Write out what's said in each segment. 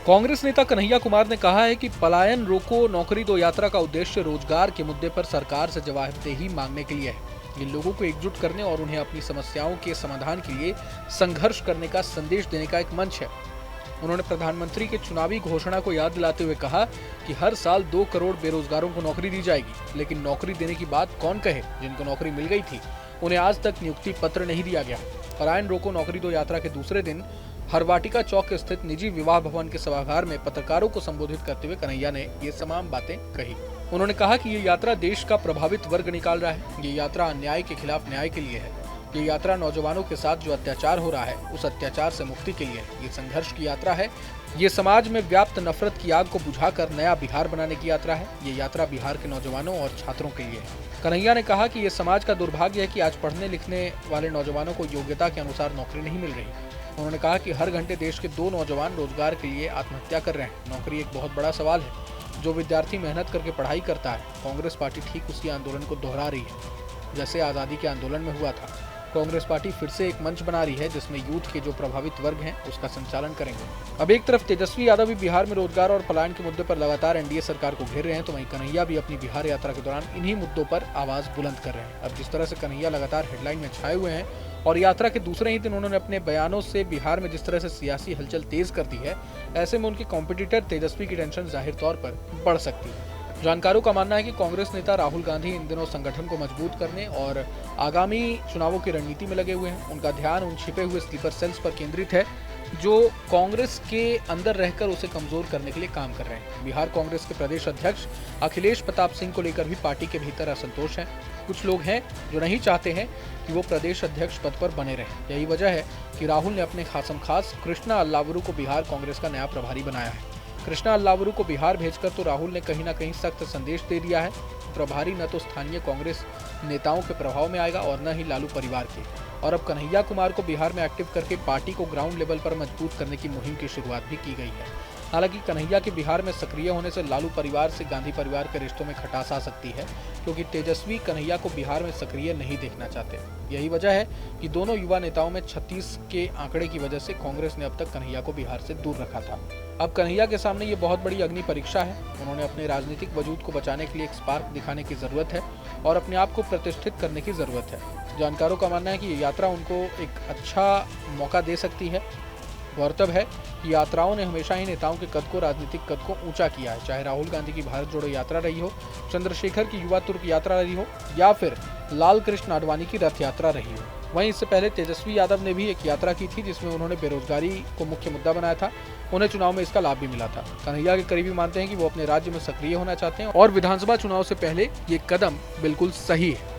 कांग्रेस नेता कन्हैया कुमार ने कहा है कि पलायन रोको नौकरी दो यात्रा का उद्देश्य रोजगार के मुद्दे पर सरकार से जवाबदेही मांगने के लिए है। ये लोगों को एकजुट करने और उन्हें अपनी समस्याओं के समाधान के लिए संघर्ष करने का संदेश देने का एक मंच है। उन्होंने प्रधानमंत्री के चुनावी घोषणा को याद दिलाते हुए कहा कि हर साल 2 करोड़ बेरोजगारों को नौकरी दी जाएगी, लेकिन नौकरी देने की बात कौन कहे। जिनको नौकरी मिल गई थी उन्हें आज तक नियुक्ति पत्र नहीं दिया गया। पलायन रोको नौकरी दो यात्रा के दूसरे दिन हरवाटिका चौक स्थित निजी विवाह भवन के सभागार में पत्रकारों को संबोधित करते हुए कन्हैया ने ये तमाम बातें कही। उन्होंने कहा कि ये यात्रा देश का प्रभावित वर्ग निकाल रहा है। ये यात्रा अन्याय के खिलाफ न्याय के लिए है। ये यात्रा नौजवानों के साथ जो अत्याचार हो रहा है उस अत्याचार से मुक्ति के लिए है। ये संघर्ष की यात्रा है। ये समाज में व्याप्त नफरत की आग को बुझाकर नया बिहार बनाने की यात्रा है। ये यात्रा बिहार के नौजवानों और छात्रों के लिए है। कन्हैया ने कहा कि ये समाज का दुर्भाग्य है कि आज पढ़ने लिखने वाले नौजवानों को योग्यता के अनुसार नौकरी नहीं मिल रही। उन्होंने कहा कि हर घंटे देश के 2 नौजवान रोजगार के लिए आत्महत्या कर रहे हैं। नौकरी एक बहुत बड़ा सवाल है। जो विद्यार्थी मेहनत करके पढ़ाई करता है, कांग्रेस पार्टी ठीक उसी आंदोलन को दोहरा रही है जैसे आज़ादी के आंदोलन में हुआ था। कांग्रेस पार्टी फिर से एक मंच बना रही है जिसमें यूथ के जो प्रभावित वर्ग हैं उसका संचालन करेंगे। अब एक तरफ तेजस्वी यादव भी बिहार में रोजगार और पलायन के मुद्दे पर लगातार एनडीए सरकार को घेर रहे हैं, तो वहीं कन्हैया भी अपनी बिहार यात्रा के दौरान इन्हीं मुद्दों पर आवाज बुलंद कर रहे हैं। अब जिस तरह से कन्हैया लगातार हेडलाइन में छाए हुए हैं और यात्रा के दूसरे ही दिन उन्होंने अपने बयानों से बिहार में जिस तरह से सियासी हलचल तेज कर दी है, ऐसे में उनके कॉम्पिटिटर तेजस्वी की टेंशन जाहिर तौर पर बढ़ सकती है। जानकारों का मानना है कि कांग्रेस नेता राहुल गांधी इन दिनों संगठन को मजबूत करने और आगामी चुनावों की रणनीति में लगे हुए हैं। उनका ध्यान उन छिपे हुए स्लीपर सेल्स पर केंद्रित है जो कांग्रेस के अंदर रहकर उसे कमजोर करने के लिए काम कर रहे हैं। बिहार कांग्रेस के प्रदेश अध्यक्ष अखिलेश प्रताप सिंह को लेकर भी पार्टी के भीतर असंतोष है। कुछ लोग हैं जो नहीं चाहते हैं कि वो प्रदेश अध्यक्ष पद पर बने रहें। यही वजह है कि राहुल ने अपने खास कृष्णा अल्लावरू को बिहार कांग्रेस का नया प्रभारी बनाया है। कृष्णा अल्लावरू को बिहार भेजकर तो राहुल ने कहीं ना कहीं सख्त संदेश दे दिया है। प्रभारी न तो स्थानीय कांग्रेस नेताओं के प्रभाव में आएगा और न ही लालू परिवार के। और अब कन्हैया कुमार को बिहार में एक्टिव करके पार्टी को ग्राउंड लेवल पर मजबूत करने की मुहिम की शुरुआत भी की गई है। हालांकि कन्हैया के बिहार में सक्रिय होने से लालू परिवार से गांधी परिवार के रिश्तों में खटास आ सकती है, क्योंकि तेजस्वी कन्हैया को बिहार में सक्रिय नहीं देखना चाहते। यही वजह है कि दोनों युवा नेताओं में 36 के आंकड़े की वजह से कांग्रेस ने अब तक कन्हैया को बिहार से दूर रखा था। अब कन्हैया के सामने ये बहुत बड़ी अग्नि परीक्षा है। उन्होंने अपने राजनीतिक वजूद को बचाने के लिए एक स्पार्क दिखाने की जरूरत है और अपने आप को प्रतिष्ठित करने की जरूरत है। जानकारों का मानना है कि ये यात्रा उनको एक अच्छा मौका दे सकती है। गौरतलब है कि यात्राओं ने हमेशा ही नेताओं के कद को, राजनीतिक कद को ऊंचा किया है। चाहे राहुल गांधी की भारत जोड़ो यात्रा रही हो, चंद्रशेखर की युवा तुर्क यात्रा रही हो या फिर लाल कृष्ण आडवाणी की रथ यात्रा रही हो। वहीं इससे पहले तेजस्वी यादव ने भी एक यात्रा की थी जिसमें उन्होंने बेरोजगारी को मुख्य मुद्दा बनाया था। उन्हें चुनाव में इसका लाभ भी मिला था। कन्हैया के करीबी मानते हैं कि वो अपने राज्य में सक्रिय होना चाहते हैं और विधानसभा चुनाव से पहले ये कदम बिल्कुल सही है।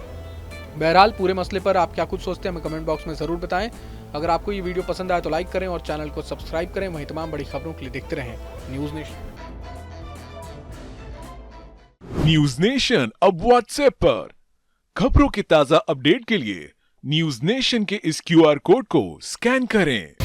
बहरहाल पूरे मसले पर आप क्या कुछ सोचते हैं हमें कमेंट बॉक्स में जरूर बताएं। अगर आपको ये वीडियो पसंद आए तो लाइक करें और चैनल को सब्सक्राइब करें। वहीं तमाम बड़ी खबरों के लिए देखते रहें न्यूज नेशन। न्यूज नेशन अब व्हाट्सएप पर खबरों के ताजा अपडेट के लिए न्यूज नेशन के इस QR कोड को स्कैन करें।